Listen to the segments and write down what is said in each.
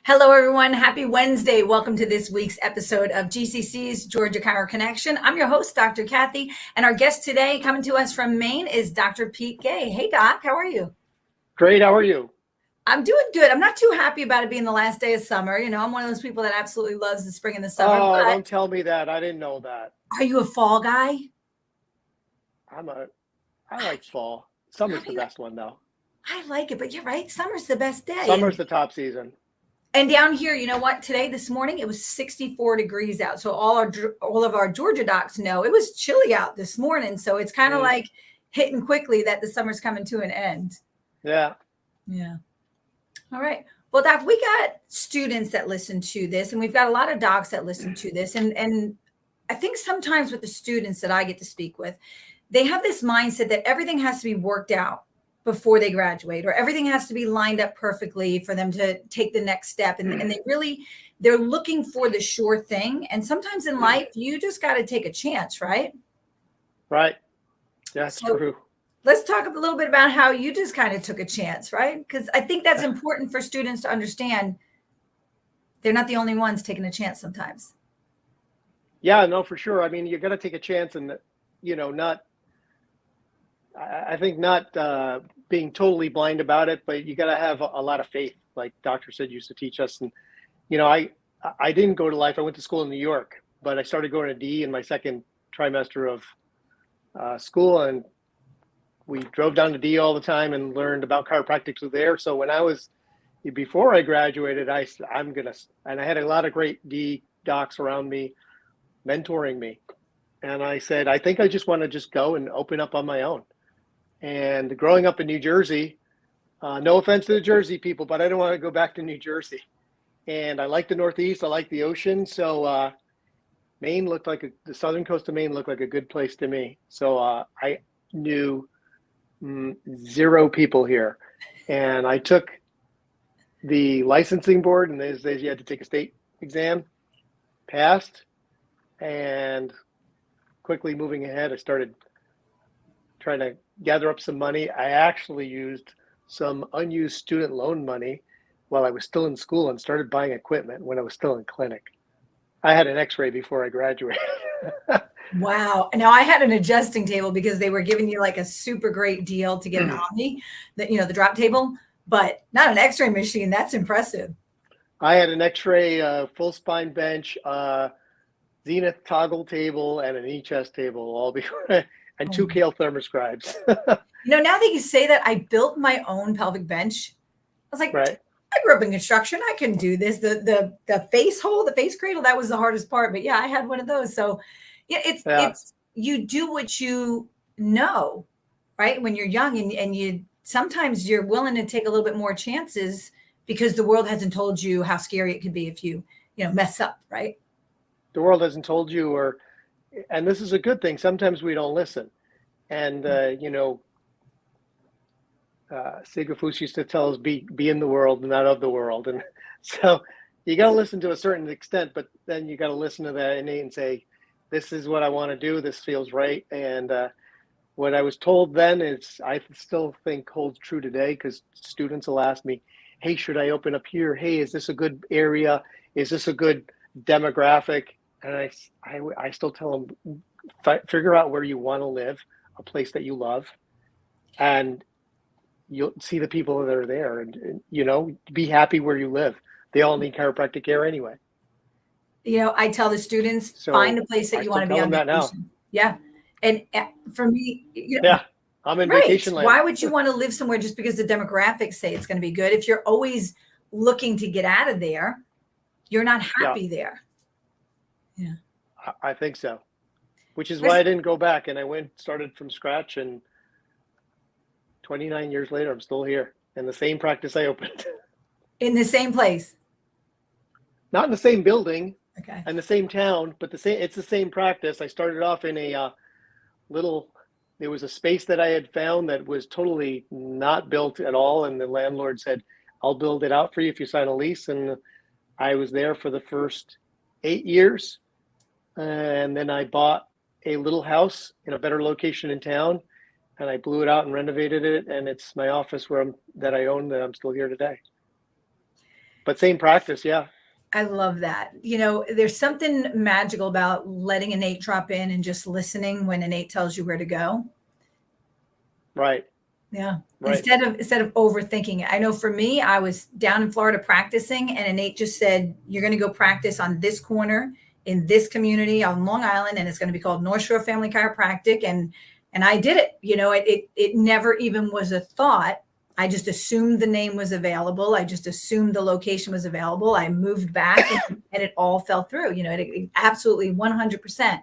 Hello, everyone. Happy Wednesday. Welcome to this week's episode of GCC's Georgia Chiro Connection. I'm your host, Dr. Kathy, and our guest today, coming to us from Maine, is Dr. Pete Gay. Hey, Doc, how are you? Great. How are you? I'm doing good. I'm not too happy about it being the last day of summer. You know, I'm one of those people that absolutely loves the spring and the summer. Oh, But don't tell me that. I didn't know that. are you a fall guy? I like fall. Summer's the I, best one though. I like it, but you're right. Summer's the best day. Summer's the top season. And down here, you know what? Today, this morning, it was 64 degrees out. So all of our Georgia docs know it was chilly out this morning. So it's kind of like hitting quickly that the summer's coming to an end. Yeah. Yeah. All right. Well, Doc, we got students that listen to this, and we've got a lot of docs that listen to this. And I think sometimes with the students that I get to speak with, they have this mindset that everything has to be worked out before they graduate, or everything has to be lined up perfectly for them to take the next step. And they're looking for the sure thing. And sometimes in life, you just got to take a chance, right? Right. That's true. Let's talk a little bit about how you just kind of took a chance, right? Because I think that's important for students to understand. They're not the only ones taking a chance sometimes. Yeah, no, for sure. I mean, you got to take a chance and, I think not being totally blind about it, but you got to have a lot of faith. Like Dr. Sid used to teach us. And, I didn't go to life. I went to school in New York, but I started going to D in my second trimester of school. And we drove down to D all the time and learned about chiropractic through there. So before I graduated, and I had a lot of great D docs around me, mentoring me. And I said, I think I just want to just go and open up on my own. And growing up in New Jersey, no offense to the Jersey people, but I don't want to go back to New Jersey. And I like the Northeast. I like the ocean. So Maine the southern coast of Maine looked like a good place to me. So I knew zero people here. And I took the licensing board, and those days you had to take a state exam, passed, and quickly moving ahead, I started trying to gather up some money. I actually used some unused student loan money while I was still in school and started buying equipment when I was still in clinic. I had an x-ray before I graduated. Wow. Now I had an adjusting table because they were giving you like a super great deal to get an Omni, the drop table, but not an x-ray machine. That's impressive. I had an x-ray, full spine bench, Zenith toggle table, and an e-chest table all before. And 2 Kale thermoscribes. Now that you say that, I built my own pelvic bench. I was like, right. I grew up in construction. I can do this. The face hole, the face cradle, that was the hardest part. But yeah, I had one of those. So yeah, it's you do what you know, right? When you're young, and sometimes you're willing to take a little bit more chances because the world hasn't told you how scary it could be if you mess up, right? The world hasn't told you, and this is a good thing. Sometimes we don't listen. And, Sigafus used to tell us, be in the world, not of the world. And so you got to listen to a certain extent, but then you got to listen to that innate and say, this is what I want to do. This feels right. And what I was told then is, I still think holds true today, because students will ask me, hey, should I open up here? Hey, is this a good area? Is this a good demographic? And I still tell them, figure out where you want to live, a place that you love, and you'll see the people that are there, and be happy where you live. They all need chiropractic care anyway. I tell the students, find a place that you want to be on vacation. Yeah. And for me, I'm in vacation land. Why would you want to live somewhere just because the demographics say it's going to be good? If you're always looking to get out of there, you're not happy there. Yeah, I think so. Which is why I didn't go back, and I started from scratch, and 29 years later, I'm still here in the same practice I opened. In the same place? Not in the same building, okay, and the same town, but it's the same practice. I started off in a there was a space that I had found that was totally not built at all, and the landlord said, I'll build it out for you if you sign a lease. And I was there for the first 8 years. And then I bought a little house in a better location in town, and I blew it out and renovated it. And it's my office that I own, that I'm still here today. but same practice. Yeah. I love that. There's something magical about letting an 8 drop in and just listening when an 8 tells you where to go. Right. Yeah. Right. Instead of overthinking it. I know for me, I was down in Florida practicing, and an 8 just said, "You're going to go practice on this corner in this community on Long Island, and it's going to be called North Shore Family Chiropractic." And I did it. It never even was a thought. I just assumed the name was available. I just assumed the location was available. I moved back, and it all fell through. It absolutely 100%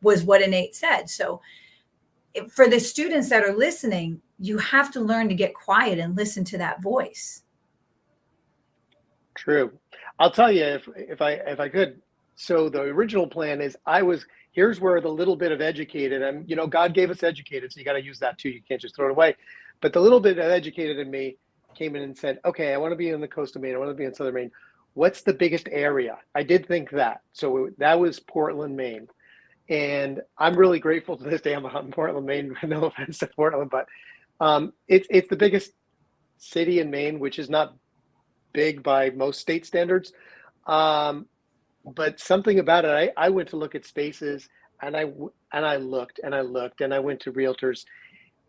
was what an 8 said. So for the students that are listening, you have to learn to get quiet and listen to that voice. True. I'll tell you if I could. So the original plan is here's where the little bit of educated, and God gave us educated, so you got to use that too. You can't just throw it away. But the little bit of educated in me came in and said, okay, I want to be in the coast of Maine. I want to be in southern Maine. What's the biggest area? I did think that. So that was Portland, Maine. And I'm really grateful to this day I'm out in Portland, Maine. No offense to Portland, but it's the biggest city in Maine, which is not big by most state standards. But something about it, I went to look at spaces, and I looked and I looked, and I went to realtors,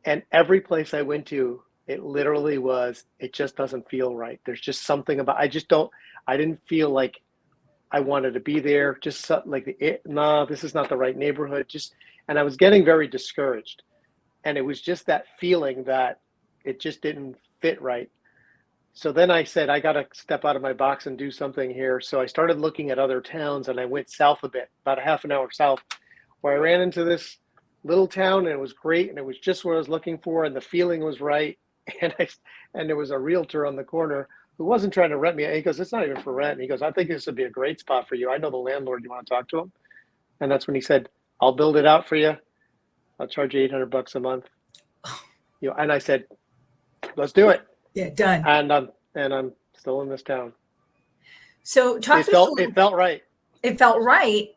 and every place I went to, it literally was, it just doesn't feel right. There's just something about, I didn't feel like I wanted to be there. Just no, this is not the right neighborhood. And I was getting very discouraged. And it was just that feeling that it just didn't fit right. So then I said, I got to step out of my box and do something here. So I started looking at other towns, and I went south a bit, about a half an hour south, where I ran into this little town, and it was great. And it was just what I was looking for. And the feeling was right. And there was a realtor on the corner who wasn't trying to rent me. He goes, it's not even for rent. And he goes, I think this would be a great spot for you. I know the landlord. You want to talk to him? And that's when he said, I'll build it out for you. I'll charge you $800 a month. And I said, let's do it. Yeah, done. And I'm still in this town. So it felt right. It felt right.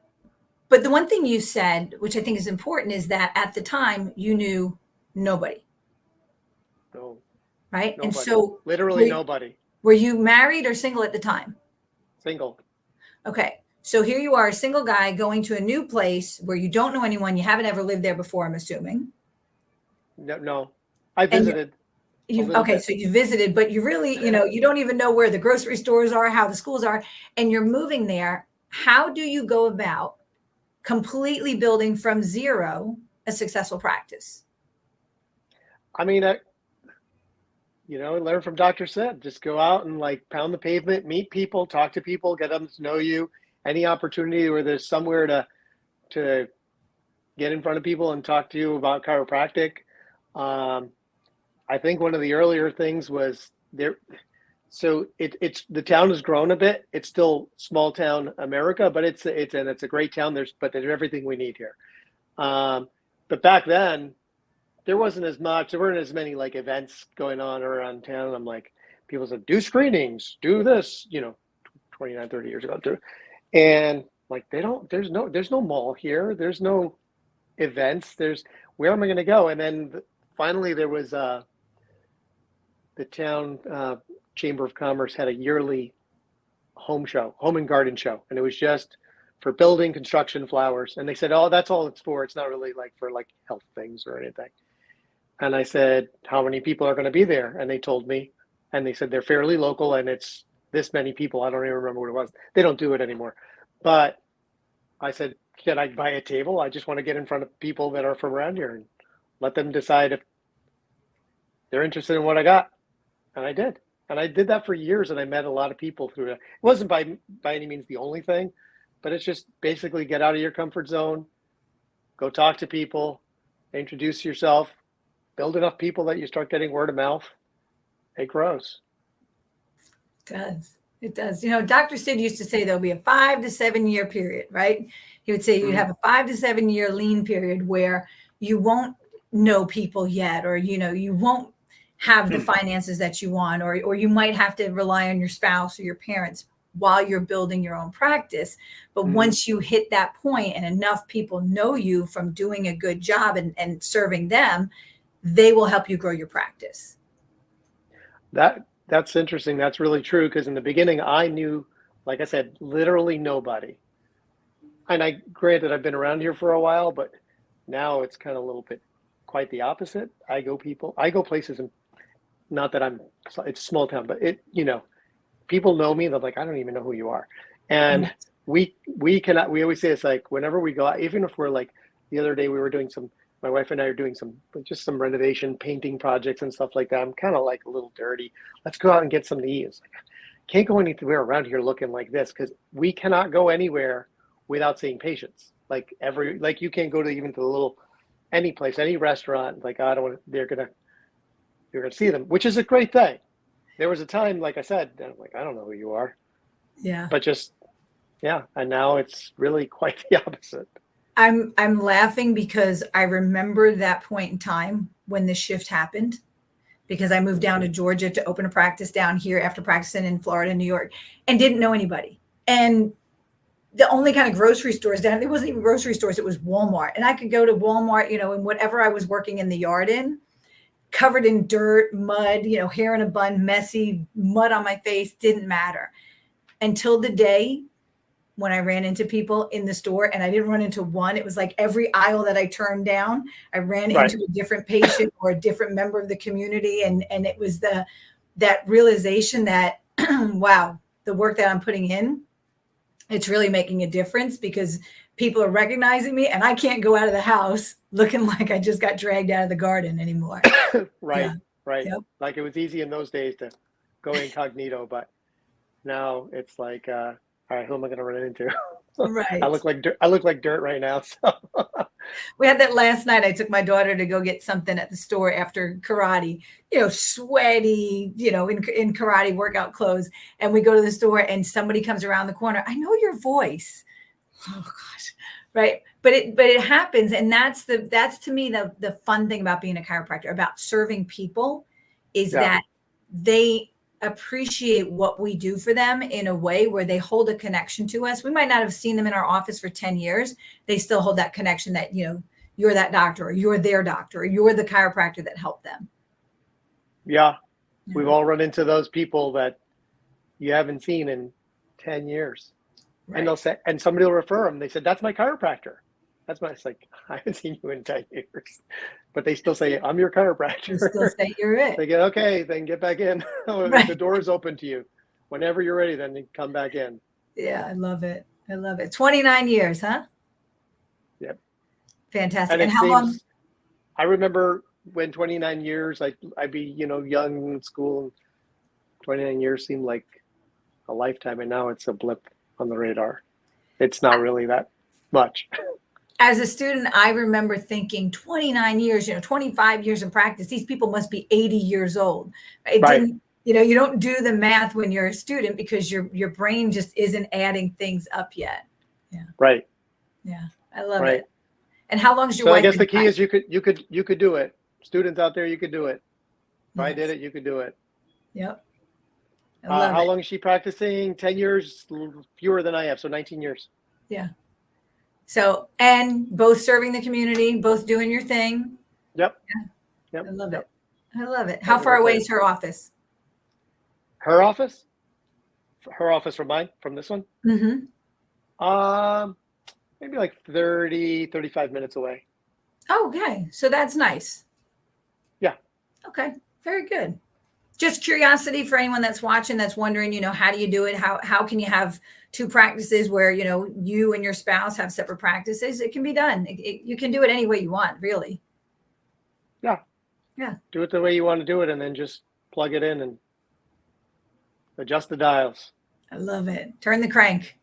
But the one thing you said, which I think is important, is that at the time you knew nobody. No. Right. Nobody. And so literally nobody. Were you married or single at the time? Single. Okay. So here you are, a single guy going to a new place where you don't know anyone. You haven't ever lived there before, I'm assuming. No. I visited. So you visited, but you really, you don't even know where the grocery stores are, how the schools are, and you're moving there. How do you go about completely building from zero a successful practice? I mean, learn from Dr. Sept. Just go out and pound the pavement, meet people, talk to people, get them to know you. Any opportunity where there's somewhere to get in front of people and talk to you about chiropractic. I think one of the earlier things was there. So it's the town has grown a bit. It's still small town America, but it's a great town. There's everything we need here. But back then there wasn't as much. There weren't as many events going on around town. I'm people said, do screenings, do this, 29, 30 years ago. And there's no mall here. There's no events. Where am I going to go? And then finally there was the town Chamber of Commerce had a yearly home and garden show. And it was just for building, construction, flowers. And they said, oh, that's all it's for. It's not really for health things or anything. And I said, how many people are going to be there? And they told me, and they said they're fairly local, and it's this many people. I don't even remember what it was. They don't do it anymore. But I said, can I buy a table? I just want to get in front of people that are from around here and let them decide if they're interested in what I got. And I did. And I did that for years, and I met a lot of people through it. It wasn't by any means the only thing, but it's just basically get out of your comfort zone, go talk to people, introduce yourself, build enough people that you start getting word of mouth. It grows. It does. Dr. Sid used to say there'll be a 5 to 7 year period, right? He would say you'd have a 5 to 7 year lean period where you won't know people yet, or, you won't have the finances that you want, or you might have to rely on your spouse or your parents while you're building your own practice. But once you hit that point and enough people know you from doing a good job and serving them, they will help you grow your practice. That's interesting. That's really true. Because in the beginning, I knew, like I said, literally nobody. And granted, I've been around here for a while, but now it's kind of a little bit quite the opposite. I go places, and not that it's a small town, but people know me. They're like, I don't even know who you are. And we always say, it's like, whenever we go out, even if we're like, the other day we were doing my wife and I are doing just some renovation painting projects and stuff like that. I'm kind of like a little dirty. Let's go out and get something to eat. It's like, can't go anywhere around here looking like this, because we cannot go anywhere without seeing patients. Like you can't go to even to the little, any place, any restaurant. Like, I don't want to, you're gonna see them, which is a great thing. There was a time, like I said, I'm like, I don't know who you are. Yeah. But and now it's really quite the opposite. I'm laughing because I remember that point in time when this shift happened, because I moved down to Georgia to open a practice down here after practicing in Florida and New York, and didn't know anybody. And the only kind of grocery stores down, it wasn't even grocery stores, it was Walmart. And I could go to Walmart, in whatever I was working in the yard in, covered in dirt, mud, hair in a bun, messy, mud on my face, didn't matter. Until the day when I ran into people in the store, and I didn't run into one. It was like every aisle that I turned down, I ran into a different patient or a different member of the community. And it was that realization that, wow, the work that I'm putting in, it's really making a difference, because people are recognizing me, and I can't go out of the house looking like I just got dragged out of the garden anymore. Right. Yep. Like, it was easy in those days to go incognito, but now it's like, all right, who am I going to run into? Right. I look like dirt right now. So we had that last night. I took my daughter to go get something at the store after karate, sweaty, in karate workout clothes. And we go to the store, and somebody comes around the corner. I know your voice. Oh gosh. Right. But it happens. And that's to me, the fun thing about being a chiropractor, about serving people, is that they appreciate what we do for them in a way where they hold a connection to us. We might not have seen them in our office for 10 years. They still hold that connection that, you're that doctor, or you're their doctor, or you're the chiropractor that helped them. Yeah. We've all run into those people that you haven't seen in 10 years. Right. And they'll say, and somebody will refer them. They said, that's my chiropractor. It's like, I haven't seen you in 10 years, but they still say, I'm your chiropractor. They still say you're it. They get, okay, then get back in. Right. The door is open to you. Whenever you're ready, then you come back in. Yeah, I love it. 29 years, huh? Yep. Fantastic. And how long? I remember when 29 years, I'd be, young in school. 29 years seemed like a lifetime, and now it's a blip on the radar. It's not really that much. As a student, I remember thinking 29 years, 25 years in practice, these people must be 80 years old. Didn't, you don't do the math when you're a student, because your brain just isn't adding things up yet. Yeah. Right. Yeah. I love it. And how long's your wife? I guess the key is you could do it. Students out there, you could do it. If I did it, you could do it. Yep. How long is she practicing? 10 years, fewer than I have. So 19 years. Yeah. So, and both serving the community, both doing your thing. Yep. Yeah. Yep. I love it. How far away is her office? Her office? Her office from mine? From this one? Mm-hmm. Maybe like 35 minutes away. Okay. So that's nice. Yeah. Okay. Very good. Just curiosity for anyone that's watching, that's wondering, how do you do it? How can you have two practices where, you and your spouse have separate practices? It can be done. You can do it any way you want, really. Yeah. Yeah. Do it the way you want to do it, and then just plug it in and adjust the dials. I love it. Turn the crank.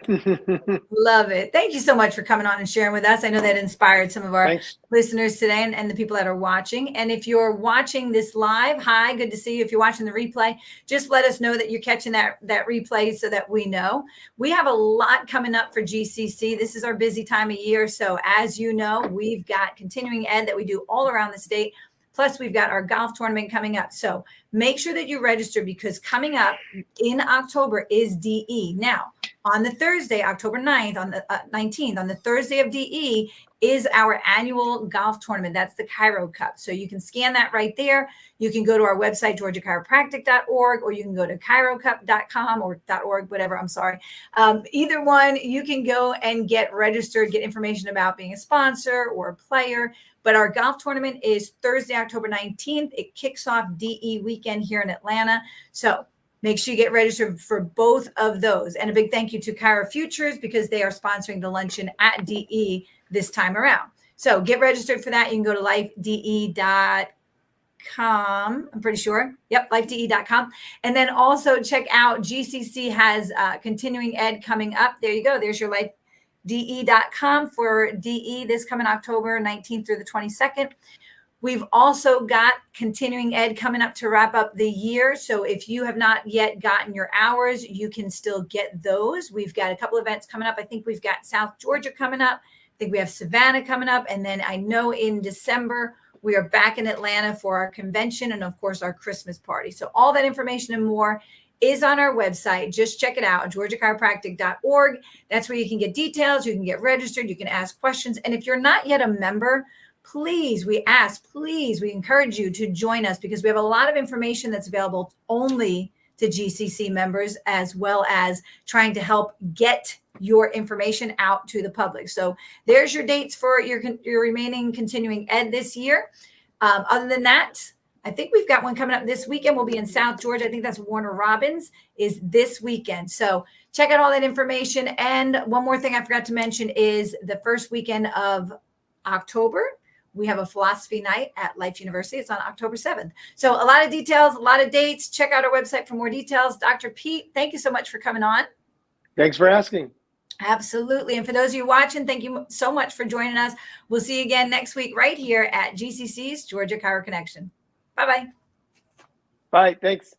Love it. Thank you so much for coming on and sharing with us. I know that inspired some of our listeners today, and the people that are watching. And if you're watching this live, hi, good to see you. If you're watching the replay, just let us know that you're catching that replay, so that we know. We have a lot coming up for GCC. This is our busy time of year. So as you know, we've got continuing ed that we do all around the state. Plus, we've got our golf tournament coming up. So make sure that you register, because coming up in October is DE. Now, on the Thursday, October 9th, on the 19th, on the Thursday of DE is our annual golf tournament. That's the Chiro Cup. So you can scan that right there. You can go to our website, georgiachiropractic.org, or you can go to chirocup.com or .org, whatever. I'm sorry. Either one, you can go and get registered, get information about being a sponsor or a player. But our golf tournament is Thursday, October 19th. It kicks off DE weekend here in Atlanta. So make sure you get registered for both of those. And a big thank you to Chiro Futures because they are sponsoring the luncheon at DE this time around. So get registered for that. You can go to lifede.com. I'm pretty sure. Yep, lifede.com. And then also check out GCC has continuing ed coming up. There you go. There's your lifede.com for DE this coming October 19th through the 22nd. We've also got continuing ed coming up to wrap up the year. So if you have not yet gotten your hours, you can still get those. We've got a couple events coming up. I think we've got South Georgia coming up. I think we have Savannah coming up. And then I know in December, we are back in Atlanta for our convention and, of course, our Christmas party. So all that information and more is on our website. Just check it out, georgiachiropractic.org. That's where you can get details. You can get registered. You can ask questions. And if you're not yet a member, please, we encourage you to join us because we have a lot of information that's available only to GCC members, as well as trying to help get your information out to the public. So there's your dates for your remaining continuing ed this year. Other than that, I think we've got one coming up this weekend. We'll be in South Georgia. I think that's Warner Robins is this weekend. So check out all that information. And one more thing I forgot to mention is the first weekend of October, we have a philosophy night at Life University. It's on October 7th. So a lot of details, a lot of dates. Check out our website for more details. Dr. Pete, thank you so much for coming on. Thanks for asking. Absolutely. And for those of you watching, thank you so much for joining us. We'll see you again next week right here at GCC's Georgia Chiro Connection. Bye-bye. Bye. Thanks.